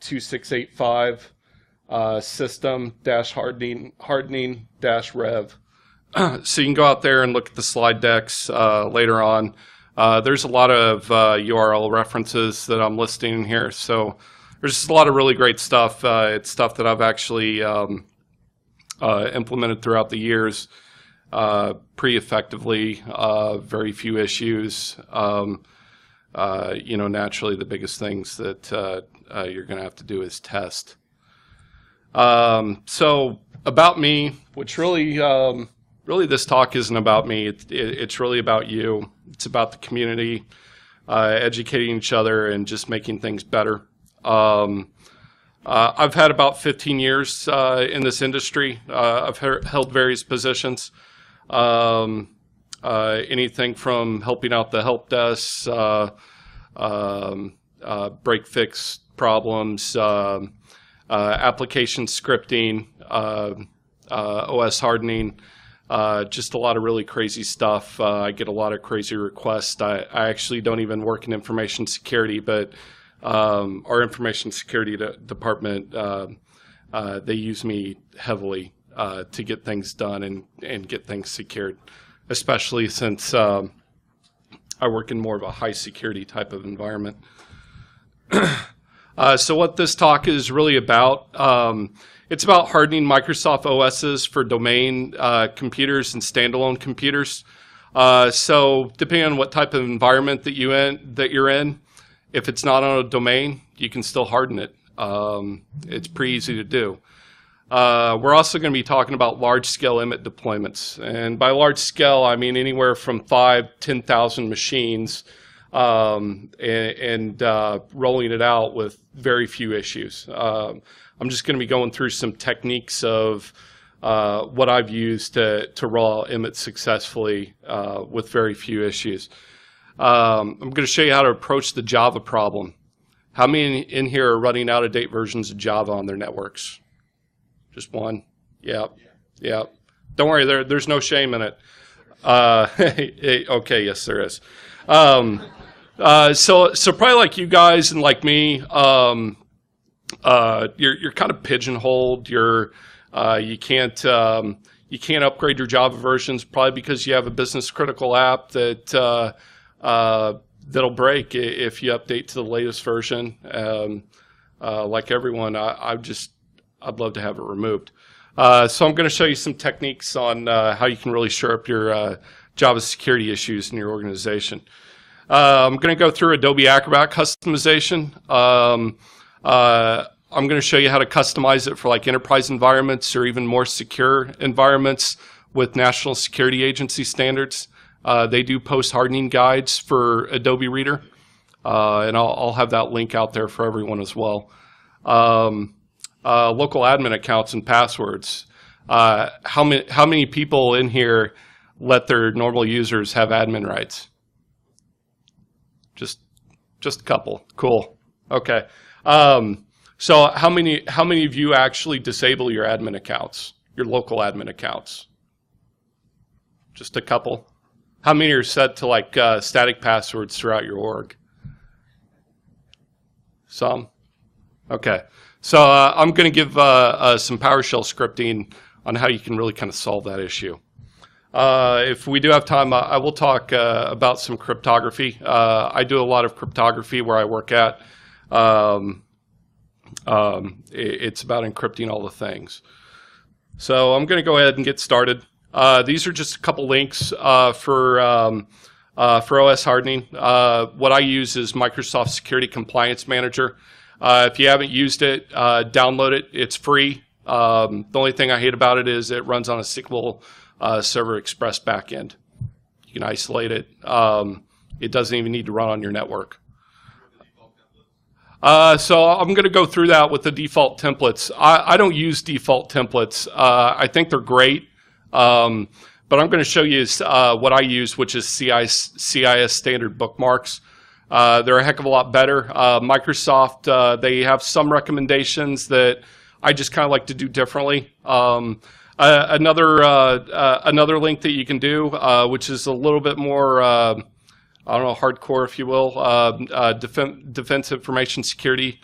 2685 system-hardening-rev. So you can go out there and look at the slide decks later on. There's a lot of URL references that I'm listing in here. So there's just a lot of really great stuff. It's stuff that I've actually implemented throughout the years pretty effectively. Very few issues. Naturally the biggest things that you're going to have to do is test. So about me, which really this talk isn't about me. It's really about you. It's about the community, educating each other and just making things better. I've had about 15 years in this industry. I've held various positions. Anything from helping out the help desks, break fix problems, application scripting, OS hardening, just a lot of really crazy stuff. I get a lot of crazy requests. I actually don't even work in information security, but our information security department, they use me heavily to get things done and get things secured, especially since I work in more of a high security type of environment. So what this talk is really about, it's about hardening Microsoft OSs for domain computers and standalone computers. So depending on what type of environment that you're in, if it's not on a domain, you can still harden it. It's pretty easy to do. We're also going to be talking about large-scale EMMET deployments. And by large scale, I mean anywhere from 10,000 machines and rolling it out with very few issues. I'm just going to be going through some techniques of what I've used to roll out EMMET successfully with very few issues. I'm going to show you how to approach the Java problem. How many in here are running out-of-date versions of Java on their networks? Just one? Yep. Yep. Don't worry, there's no shame in it. Okay, yes, there is. So probably like you guys and like me, you're kind of pigeonholed. You can't upgrade your Java versions probably because you have a business critical app that that'll break if you update to the latest version. Like everyone, I'd love to have it removed. So I'm going to show you some techniques on how you can really shore up your Java security issues in your organization. I'm going to go through Adobe Acrobat customization. I'm going to show you how to customize it for like enterprise environments or even more secure environments with National Security Agency standards. They do post-hardening guides for Adobe Reader, and I'll have that link out there for everyone as well. Local admin accounts and passwords. How many people in here let their normal users have admin rights? Just a couple. Cool. Okay. So how many of you actually disable your admin accounts, your local admin accounts? Just a couple. How many are set to like static passwords throughout your org? Some. Okay. So I'm going to give some PowerShell scripting on how you can really kind of solve that issue. If we do have time, I will talk about some cryptography. I do a lot of cryptography where I work at. It's about encrypting all the things. So I'm going to go ahead and get started. These are just a couple links for OS hardening. What I use is Microsoft Security Compliance Manager. If you haven't used it, download it. It's free. The only thing I hate about it is it runs on a SQL Server Express backend. You can isolate it. It doesn't even need to run on your network. So I'm going to go through that with the default templates. I don't use default templates. I think they're great. But I'm going to show you what I use, which is CIS standard bookmarks. They're a heck of a lot better. Microsoft, they have some recommendations that I just kind of like to do differently. Another link that you can do, which is a little bit more, I don't know, hardcore, if you will, defense information security.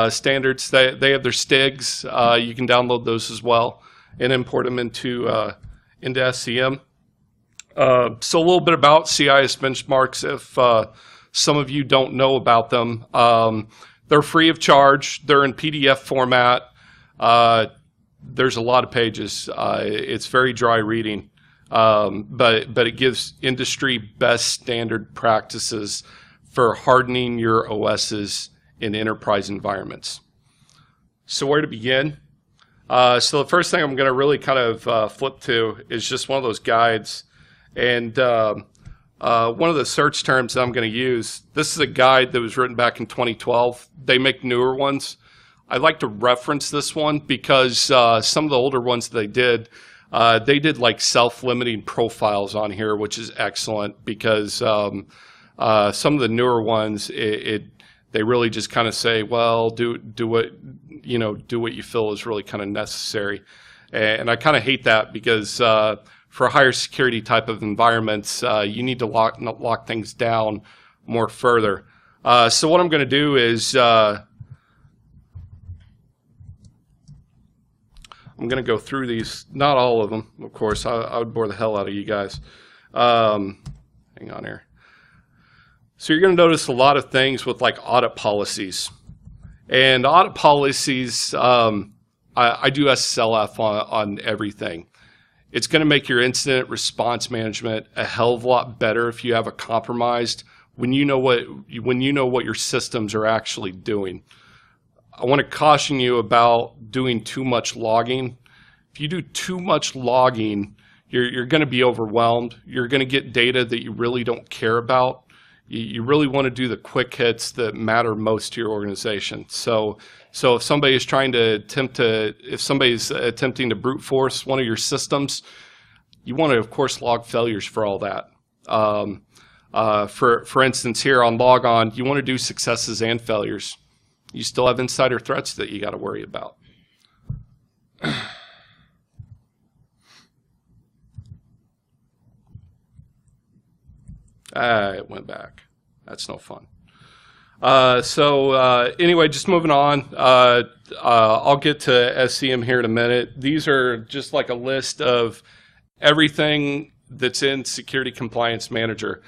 standards. They have their STIGs. You can download those as well and import them into SCM. So a little bit about CIS benchmarks if some of you don't know about them. They're free of charge. They're in PDF format. There's a lot of pages. It's very dry reading, but it gives industry best standard practices for hardening your OSs in enterprise environments. So where to begin? So the first thing I'm going to really kind of flip to is just one of those guides. And one of the search terms that I'm going to use, this is a guide that was written back in 2012. They make newer ones. I like to reference this one because some of the older ones they did like self-limiting profiles on here, which is excellent because some of the newer ones, they really just kind of say, well, do what you feel is really kind of necessary. And I kind of hate that because for higher security type of environments, you need to lock things down more further. So what I'm going to do is I'm going to go through these, not all of them, of course. I would bore the hell out of you guys. Hang on here. So you're going to notice a lot of things with like audit policies. And audit policies, I do SSLF on everything. It's going to make your incident response management a hell of a lot better if you have a compromised when you know what your systems are actually doing. I want to caution you about doing too much logging. If you do too much logging, you're going to be overwhelmed. You're going to get data that you really don't care about. You really want to do the quick hits that matter most to your organization. So if somebody's attempting to brute force one of your systems, you want to, of course, log failures for all that. For instance, here on logon, you want to do successes and failures. You still have insider threats that you got to worry about. It went back. That's no fun. Anyway, just moving on. I'll get to SCM here in a minute. These are just like a list of everything that's in Security Compliance Manager.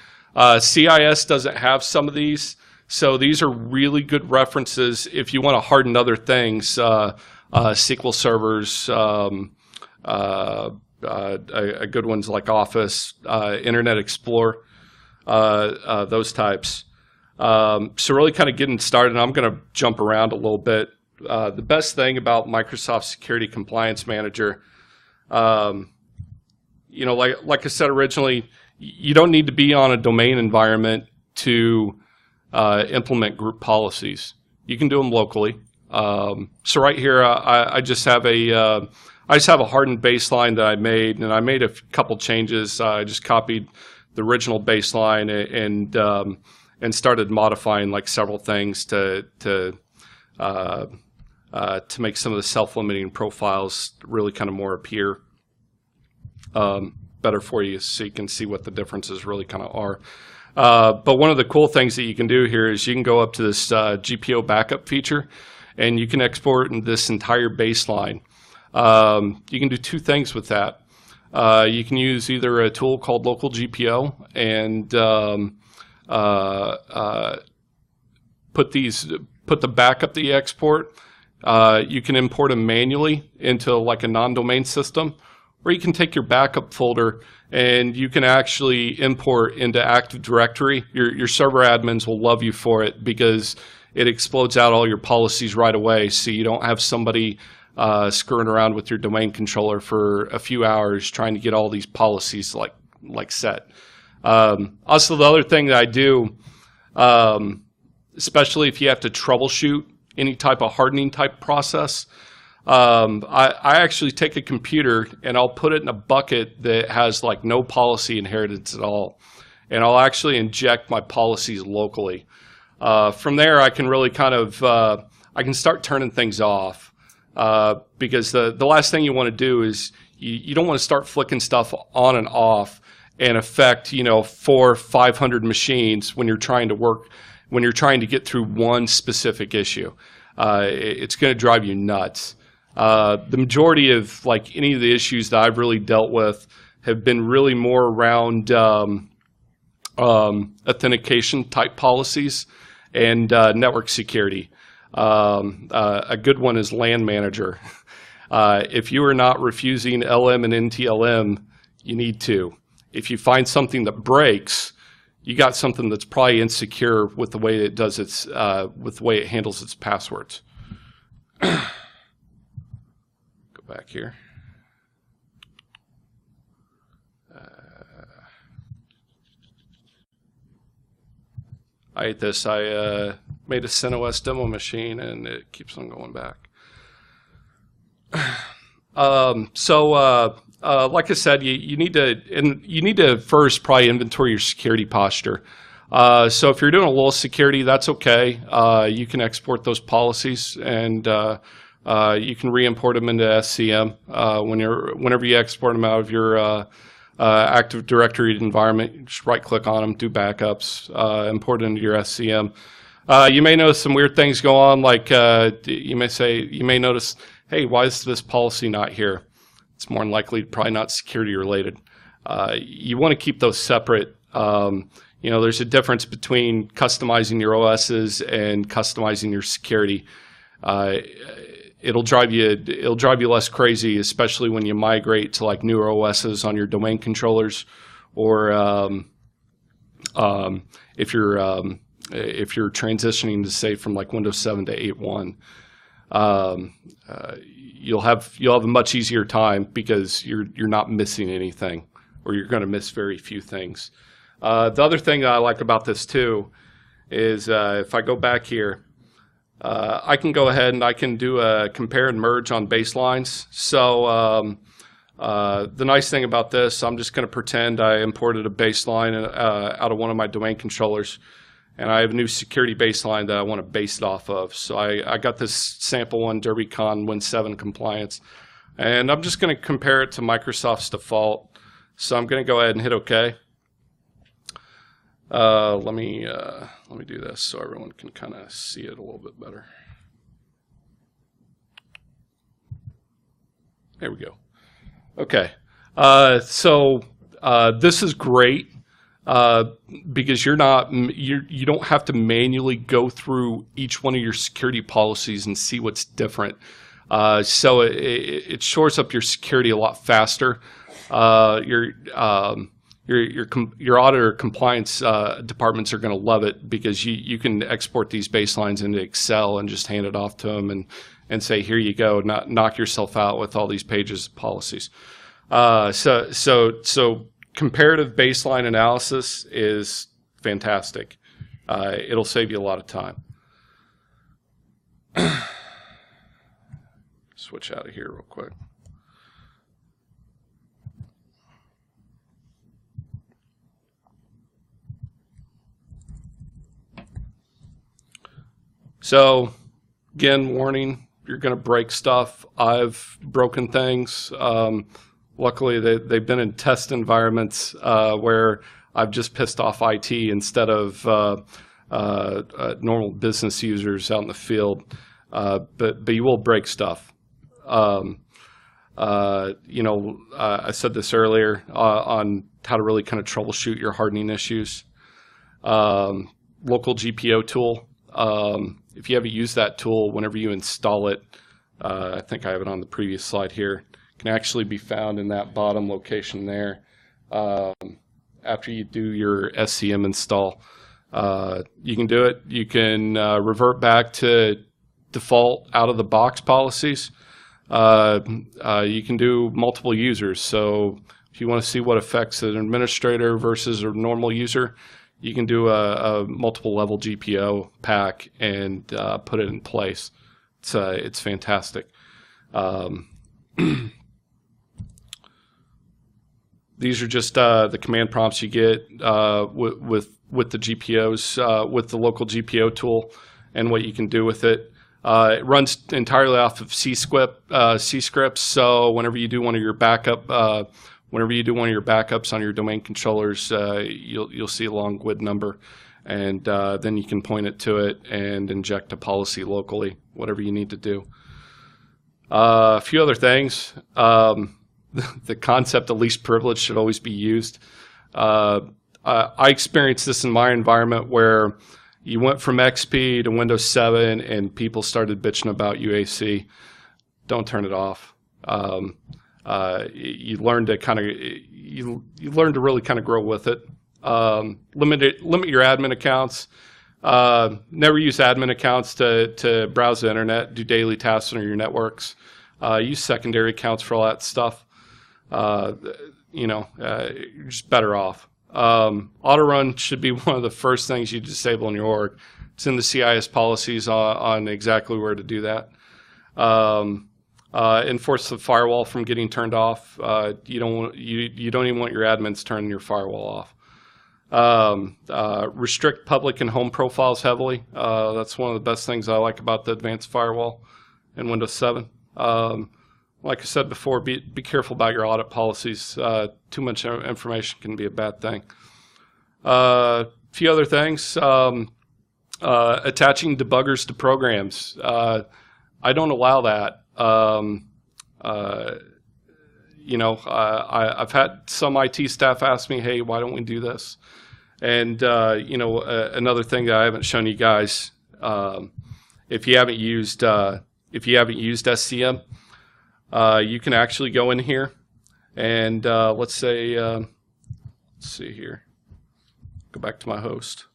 CIS doesn't have some of these. So these are really good references if you want to harden other things, SQL servers, a good ones like Office, Internet Explorer, those types. So really kind of getting started, and I'm going to jump around a little bit. The best thing about Microsoft Security Compliance Manager, like I said originally, you don't need to be on a domain environment to implement group policies. You can do them locally. So right here, I just have a hardened baseline that I made, and I made a couple changes. I just copied the original baseline and started modifying like several things to make some of the self-limiting profiles really kind of more appear better for you, so you can see what the differences really kind of are. But one of the cool things that you can do here is you can go up to this GPO backup feature, and you can export this entire baseline. You can do two things with that. You can use either a tool called local GPO and put the backup that you export. You can import them manually into like a non-domain system, or you can take your backup folder and you can actually import into Active Directory. Your server admins will love you for it because it explodes out all your policies right away, so you don't have somebody screwing around with your domain controller for a few hours trying to get all these policies like set. Also, the other thing that I do, especially if you have to troubleshoot any type of hardening type process, I actually take a computer and I'll put it in a bucket that has like no policy inheritance at all, and I'll actually inject my policies locally. From there, I can really kind of I can start turning things off, because the last thing you want to do is you don't want to start flicking stuff on and off and affect 400 or 500 machines when you're trying to get through one specific issue. it's going to drive you nuts. The majority of like any of the issues that I've really dealt with have been really more around authentication type policies and network security. A good one is LAN manager. If you are not refusing LM and NTLM, you need to. If you find something that breaks, you got something that's probably insecure with the way it does its, with the way it handles its passwords. Go back here. I hate this. I made a CentOS demo machine and it keeps on going back. Like I said, you need to first probably inventory your security posture. So if you're doing a little security, that's okay. You can export those policies and you can re-import them into SCM. Whenever you export them out of your Active Directory environment, you just right-click on them, do backups, import it into your SCM. You may notice some weird things go on, like you may notice, hey, why is this policy not here? It's more than likely probably not security related. You want to keep those separate. There's a difference between customizing your OSs and customizing your security. It'll drive you less crazy, especially when you migrate to like newer OSs on your domain controllers, or if you're transitioning to say from like Windows 7 to 8.1. You'll have a much easier time because you're not missing anything, or you're going to miss very few things. The other thing that I like about this too is if I go back here, I can go ahead and I can do a compare and merge on baselines. So the nice thing about this, I'm just going to pretend I imported a baseline out of one of my domain controllers, and I have a new security baseline that I want to base it off of. So I got this sample one, DerbyCon Win 7 compliance, and I'm just going to compare it to Microsoft's default. So I'm going to go ahead and hit OK. Let me do this so everyone can kind of see it a little bit better. There we go. Okay. This is great because you don't have to manually go through each one of your security policies and see what's different. So it shores up your security a lot faster. Your auditor compliance departments are going to love it because you can export these baselines into Excel and just hand it off to them and say, here you go, not knock yourself out with all these pages of policies. So comparative baseline analysis is fantastic. It'll save you a lot of time. Switch out of here real quick. So, again, warning, you're going to break stuff. I've broken things. Luckily, they've been in test environments where I've just pissed off IT instead of normal business users out in the field. But you will break stuff. I said this earlier on how to really kind of troubleshoot your hardening issues. Local GPO tool. If you haven't used that tool, whenever you install it, I think I have it on the previous slide here, can actually be found in that bottom location there. After you do your SCM install, you can do it. You can revert back to default out-of-the-box policies. You can do multiple users. So if you want to see what affects an administrator versus a normal user, you can do a multiple level GPO pack and put it in place. It's fantastic. These are just the command prompts you get with the GPOs, with the local GPO tool, and what you can do with it. It runs entirely off of C scripts. So whenever you do one of your backups on your domain controllers, you'll see a long GUID number, and then you can point it to it and inject a policy locally, whatever you need to do. A few other things. The concept of least privilege should always be used. I experienced this in my environment where you went from XP to Windows 7 and people started bitching about UAC. Don't turn it off. You learn to you learn to really kind of grow with it. Limit your admin accounts. Never use admin accounts to browse the internet, do daily tasks on your networks. Use secondary accounts for all that stuff. You're just better off. Auto run should be one of the first things you disable in your org. It's in the CIS policies on exactly where to do that. Enforce the firewall from getting turned off. You don't even want your admins turning your firewall off. Restrict public and home profiles heavily. That's one of the best things I like about the advanced firewall in Windows 7. Like I said before, be careful about your audit policies. Too much information can be a bad thing. A few other things. Attaching debuggers to programs. I don't allow that. I've had some IT staff ask me, hey, why don't we do this? And, another thing that I haven't shown you guys, if you haven't used SCM, you can actually go in here and let's see here. Go back to my host.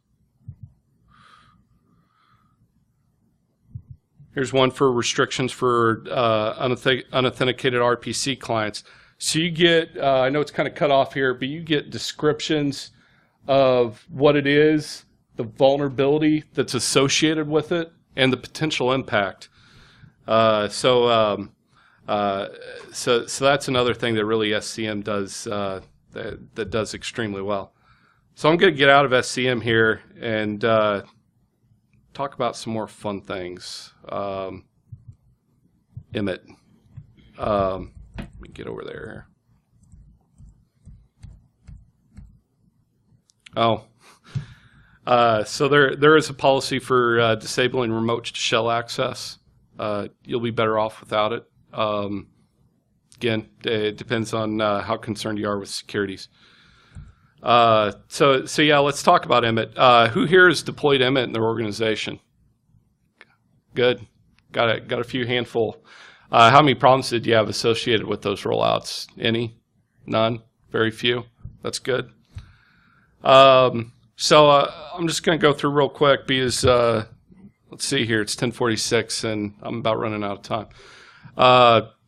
Here's one for restrictions for unauthenticated RPC clients. So you get, I know it's kind of cut off here, but you get descriptions of what it is, the vulnerability that's associated with it, and the potential impact. So that's another thing that really SCM does that does extremely well. So I'm going to get out of SCM here and talk about some more fun things. EMMET. Let me get over there. So there is a policy for disabling remote shell access. You'll be better off without it. Again, it depends on how concerned you are with securities. So yeah, let's talk about EMMET. Who here has deployed EMMET in their organization? Good. Got a few handful. How many problems did you have associated with those rollouts? Any? None? Very few? That's good. I'm just going to go through real quick because let's see here. It's 10:46 and I'm about running out of time.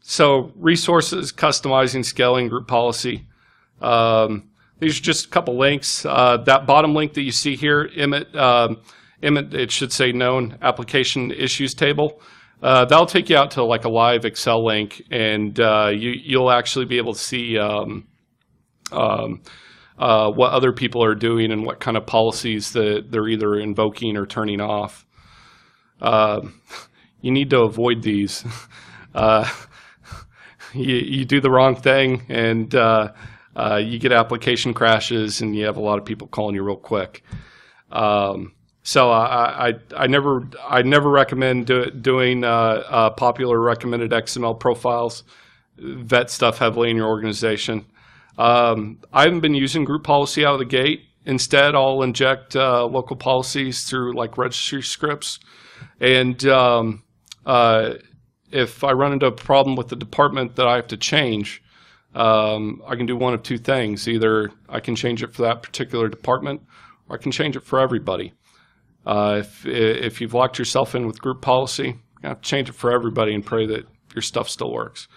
So resources, customizing, scaling, group policy. These are just a couple links. That bottom link that you see here, EMMET, it should say known application issues table. That'll take you out to like a live Excel link, and you'll actually be able to see what other people are doing and what kind of policies that they're either invoking or turning off. You need to avoid these. You do the wrong thing, and you get application crashes, and you have a lot of people calling you real quick. So I never recommend doing popular recommended XML profiles. Vet stuff heavily in your organization. I haven't been using group policy out of the gate. Instead, I'll inject local policies through like registry scripts. And if I run into a problem with the department that I have to change, I can do one of two things. Either I can change it for that particular department, or I can change it for everybody. If you've locked yourself in with group policy, you have to change it for everybody and pray that your stuff still works.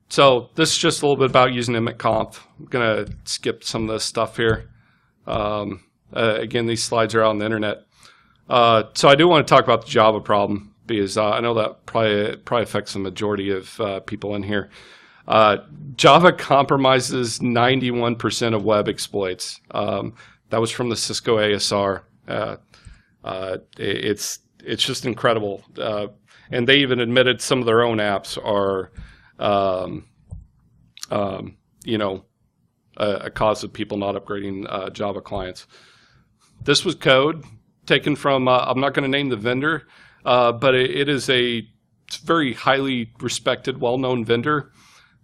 So this is just a little bit about using EMMET I'm going to skip some of this stuff here. Again, these slides are out on the internet. So I do want to talk about the Java problem because I know that probably affects the majority of people in here. Java compromises 91% of web exploits. That was from the Cisco ASR. It's just incredible. And they even admitted some of their own apps are, a cause of people not upgrading Java clients. This was code taken from, I'm not going to name the vendor, but it is a very highly respected, well-known vendor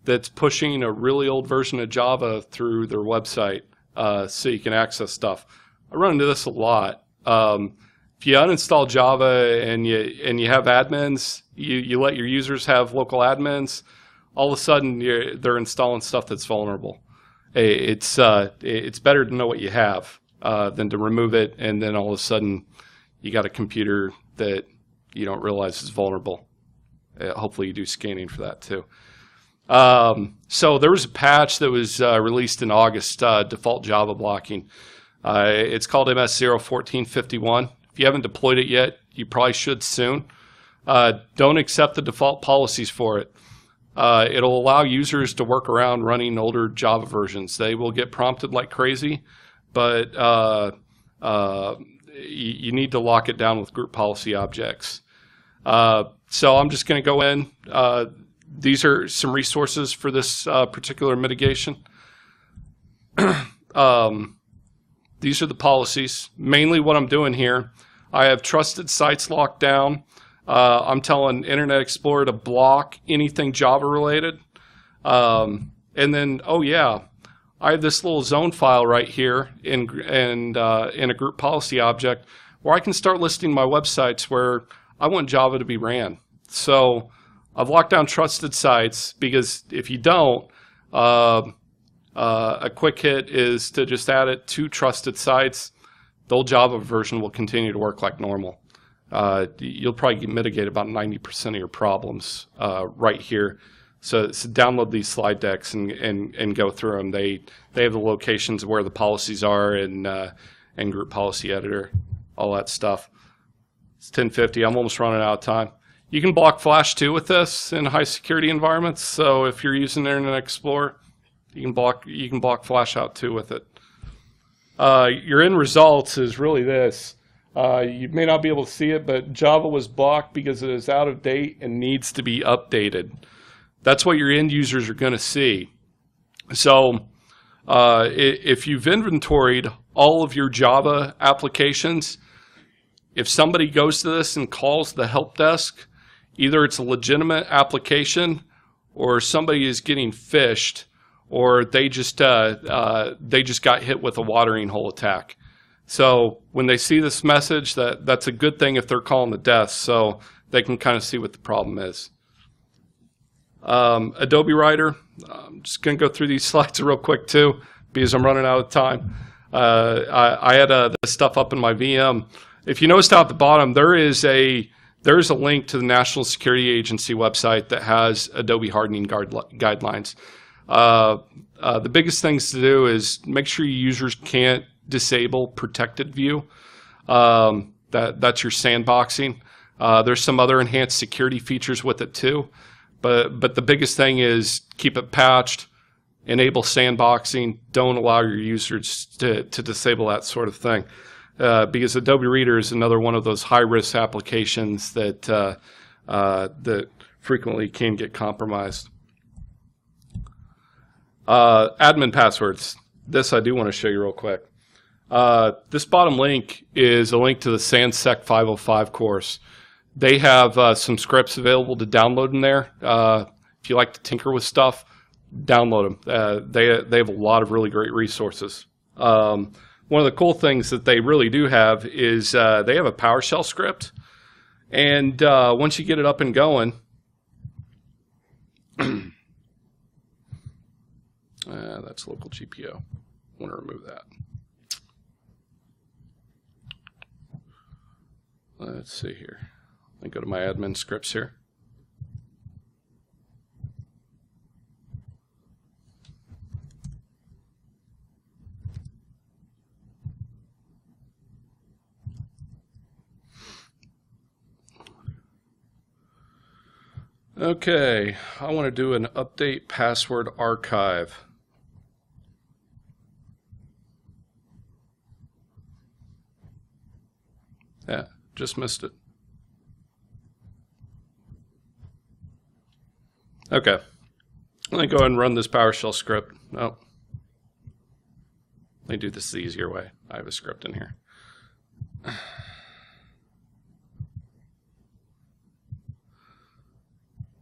that's pushing a really old version of Java through their website so you can access stuff. I run into this a lot. If you uninstall Java and you have admins, you let your users have local admins, all of a sudden they're installing stuff that's vulnerable. It's better to know what you have than to remove it, and then all of a sudden you got a computer that you don't realize is vulnerable. Hopefully you do scanning for that too. So there was a patch that was released in August, default Java blocking. It's called MS01451. If you haven't deployed it yet, you probably should soon. Don't accept the default policies for it. It'll allow users to work around running older Java versions. They will get prompted like crazy, but you need to lock it down with group policy objects. So I'm just going to go in. These are some resources for this particular mitigation. These are the policies. Mainly what I'm doing here, I have trusted sites locked down. I'm telling Internet Explorer to block anything Java related. And then, oh yeah, I have this little zone file right here in a group policy object where I can start listing my websites where I want Java to be ran. So I've locked down trusted sites because if you don't, a quick hit is to just add it to trusted sites. The old Java version will continue to work like normal. You'll probably mitigate about 90% of your problems right here. So download these slide decks and go through them. They have the locations where the policies are and group policy editor, all that stuff. It's 10:50. I'm almost running out of time. You can block Flash too with this in high security environments. So if you're using Internet Explorer, you can block Flash out too with it. Your end results is really this. You may not be able to see it, but Java was blocked because it is out of date and needs to be updated. That's what your end users are going to see. So if you've inventoried all of your Java applications, if somebody goes to this and calls the help desk, either it's a legitimate application or somebody is getting phished, or they just got hit with a watering hole attack. So when they see this message, that's a good thing if they're calling the desk, so they can kind of see what the problem is. Adobe Writer, I'm just going to go through these slides real quick too, because I'm running out of time. I had this stuff up in my VM. If you noticed out at the bottom, there's a link to the National Security Agency website that has Adobe hardening guidelines. The biggest things to do is make sure your users can't disable protected view. That's your sandboxing. There's some other enhanced security features with it too, but the biggest thing is keep it patched, enable sandboxing, don't allow your users to disable that sort of thing. Because Adobe Reader is another one of those high-risk applications that that frequently can get compromised. Admin passwords. This I do want to show you real quick. This bottom link is a link to the SANSEC 505 course. They have some scripts available to download in there. If you like to tinker with stuff, download them. They have a lot of really great resources. One of the cool things that they really do have is they have a PowerShell script, and once you get it up and going, that's local GPO. I want to remove that. Let's see here. Let me go to my admin scripts here. Okay, I want to do an update password archive. Yeah, just missed it. Okay, let me go ahead and run this PowerShell script. Oh, let me do this the easier way. I have a script in here.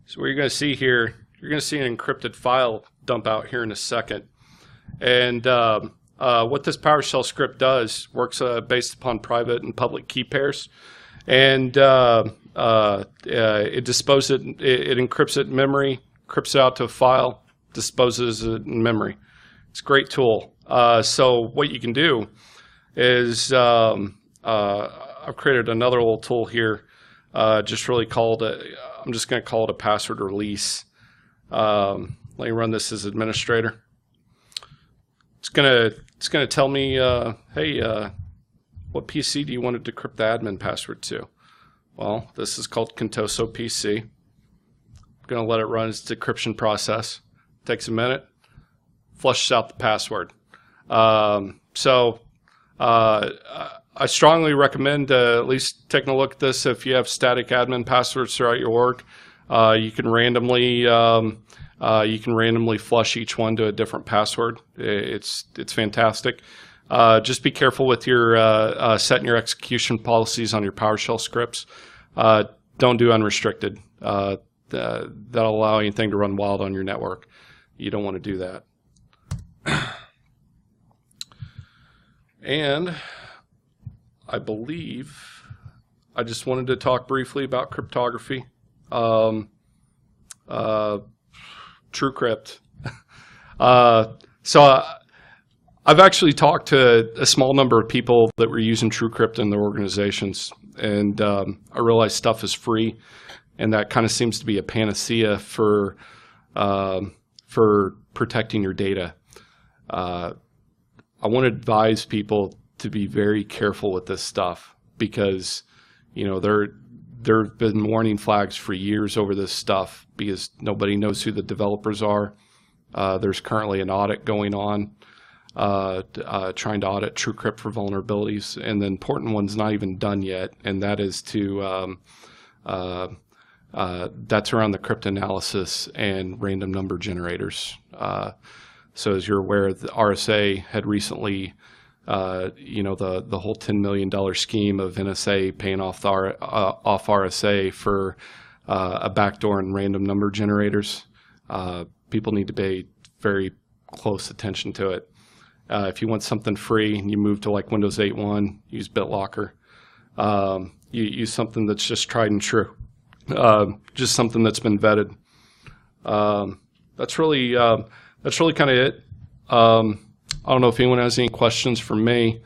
So what you're going to see here, you're going to see an encrypted file dump out here in a second. And what this PowerShell script does works based upon private and public key pairs. And it disposes it encrypts it in memory, encrypts it out to a file, disposes it in memory. It's a great tool. So what you can do is I've created another little tool here, just really called I'm just going to call it a password release. Let me run this as administrator. It's gonna tell me, hey, what PC do you want to decrypt the admin password to? Well, this is called Contoso PC. I'm gonna let it run its decryption process. Takes a minute, flushes out the password. I strongly recommend at least taking a look at this if you have static admin passwords throughout your org. You can randomly flush each one to a different password. It's fantastic. Just be careful with your setting your execution policies on your PowerShell scripts. Don't do unrestricted. That'll allow anything to run wild on your network. You don't want to do that. And I believe I just wanted to talk briefly about cryptography. TrueCrypt. So I've actually talked to a small number of people that were using TrueCrypt in their organizations, and I realized stuff is free, and that kind of seems to be a panacea for protecting your data. I want to advise people to be very careful with this stuff because, you know, there have been warning flags for years over this stuff because nobody knows who the developers are. There's currently an audit going on trying to audit TrueCrypt for vulnerabilities, and the important one's not even done yet, and that is to that's around the cryptanalysis and random number generators. So as you're aware, the RSA had recently, the whole $10 million scheme of NSA paying off off RSA for a backdoor and random number generators. People need to pay very close attention to it. If you want something free and you move to like Windows 8.1, use BitLocker. You use something that's just tried and true, just something that's been vetted. That's really kind of it. I don't know if anyone has any questions for me.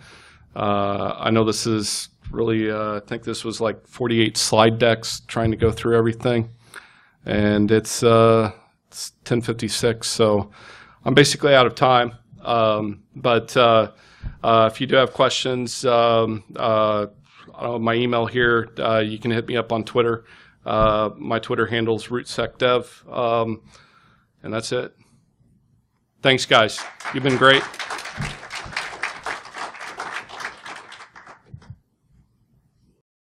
I know this is really, I think this was like 48 slide decks trying to go through everything, and it's 10:56, so I'm basically out of time. But if you do have questions, I don't know, my email here, you can hit me up on Twitter. My Twitter handle is RootSecDev, and that's it. Thanks, guys. You've been great.